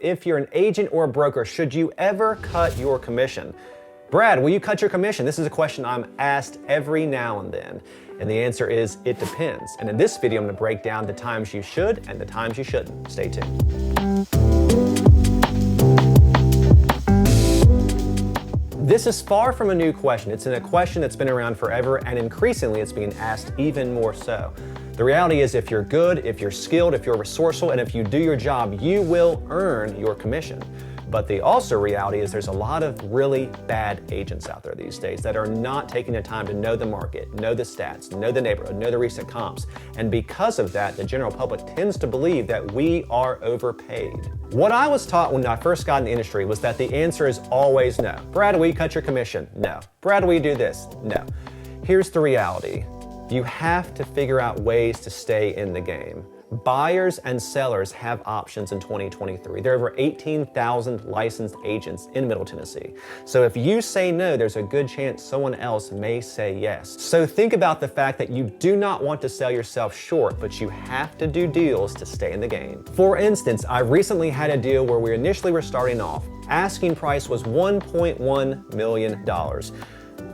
if you're an agent or a broker, should you ever cut your commission? Brad, will you cut your commission? This is a question I'm asked every now and then. And the answer is, it depends. And in this video, I'm gonna break down the times you should and the times you shouldn't. Stay tuned. This is far from a new question. It's a question that's been around forever, and increasingly it's being asked even more so. The reality is, if you're good, if you're skilled, if you're resourceful, and if you do your job, you will earn your commission. But the also reality is there's a lot of really bad agents out there these days that are not taking the time to know the market, know the stats, know the neighborhood, know the recent comps. And because of that, the general public tends to believe that we are overpaid. What I was taught when I first got in the industry was that the answer is always no. Brad, will you cut your commission? No. Brad, will you do this? No. Here's the reality. You have to figure out ways to stay in the game. Buyers and sellers have options in 2023. There are over 18,000 licensed agents in Middle Tennessee. So if you say no, there's a good chance someone else may say yes. So think about the fact that you do not want to sell yourself short, but you have to do deals to stay in the game. For instance, I recently had a deal where we initially were starting off. Asking price was $1.1 million.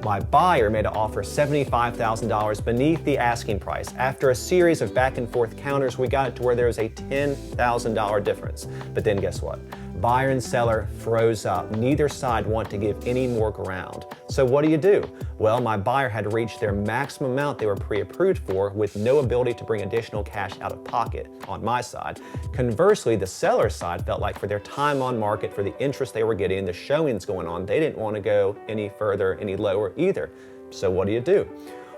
My buyer made an offer $75,000 beneath the asking price. After a series of back and forth counters, we got it to where there was a $10,000 difference. But then guess what? Buyer and seller froze up. Neither side wanted to give any more ground. So what do? Well, my buyer had reached their maximum amount they were pre-approved for with no ability to bring additional cash out of pocket on my side. Conversely, the seller side felt like for their time on market, for the interest they were getting, the showings going on, they didn't want to go any further, any lower either. So what do?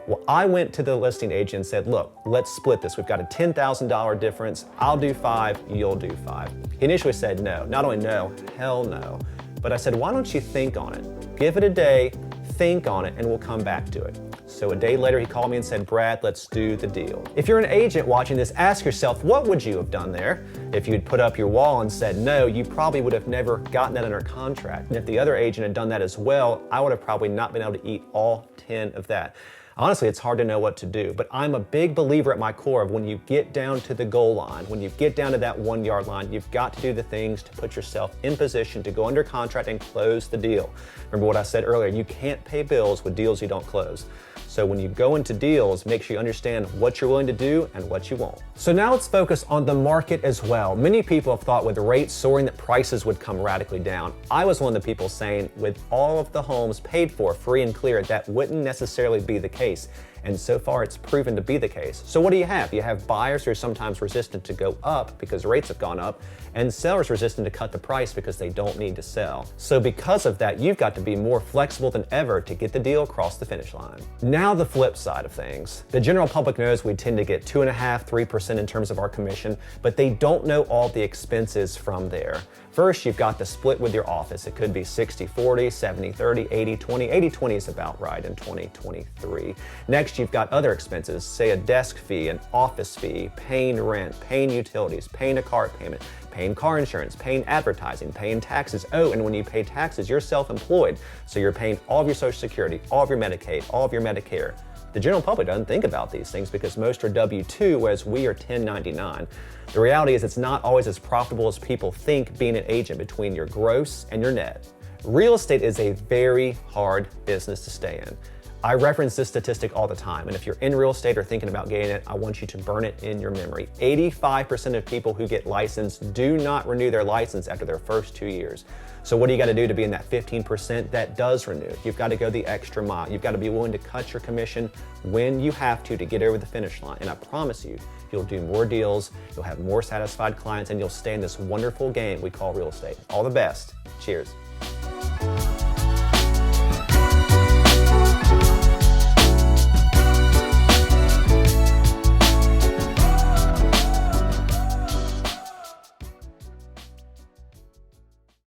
Well, I went to the listing agent and said, look, let's split this. We've got a $10,000 difference. I'll do 5, you'll do 5. He initially said no. Not only no, hell no. But I said, why don't you think on it? Give it a day, think on it, and we'll come back to it. So a day later, he called me and said, Brad, let's do the deal. If you're an agent watching this, ask yourself, what would you have done there? If you'd put up your wall and said no, you probably would have never gotten that under contract. And if the other agent had done that as well, I would have probably not been able to eat all 10 of that. Honestly, it's hard to know what to do, but I'm a big believer at my core of when you get down to the goal line, when you get down to that 1 yard line, you've got to do the things to put yourself in position to go under contract and close the deal. Remember what I said earlier, you can't pay bills with deals you don't close. So when you go into deals, make sure you understand what you're willing to do and what you won't. So now let's focus on the market as well. Many people have thought with rates soaring that prices would come radically down. I was one of the people saying with all of the homes paid for free and clear, that wouldn't necessarily be the case. And so far it's proven to be the case. So what do you have? You have buyers who are sometimes resistant to go up because rates have gone up, and sellers resistant to cut the price because they don't need to sell. So because of that, you've got to be more flexible than ever to get the deal across the finish line. Now the flip side of things. The general public knows we tend to get 2.5%, 3% in terms of our commission, but they don't know all the expenses from there. First, you've got the split with your office. It could be 60-40, 70-30, 80-20. 80-20 is about right in 2023. Next, you've got other expenses, say a desk fee, an office fee, paying rent, paying utilities, paying a car payment, paying car insurance, paying advertising, paying taxes. Oh, and when you pay taxes, you're self-employed, so you're paying all of your Social Security, all of your Medicaid, all of your Medicare. The general public doesn't think about these things because most are W-2, whereas we are 1099. The reality is it's not always as profitable as people think being an agent between your gross and your net. Real estate is a very hard business to stay in. I reference this statistic all the time, and if you're in real estate or thinking about getting it, I want you to burn it in your memory. 85% of people who get licensed do not renew their license after their first 2 years. So what do you got to do to be in that 15% that does renew? You've got to go the extra mile. You've got to be willing to cut your commission when you have to get over the finish line. And I promise you, you'll do more deals, you'll have more satisfied clients, and you'll stay in this wonderful game we call real estate. All the best. Cheers.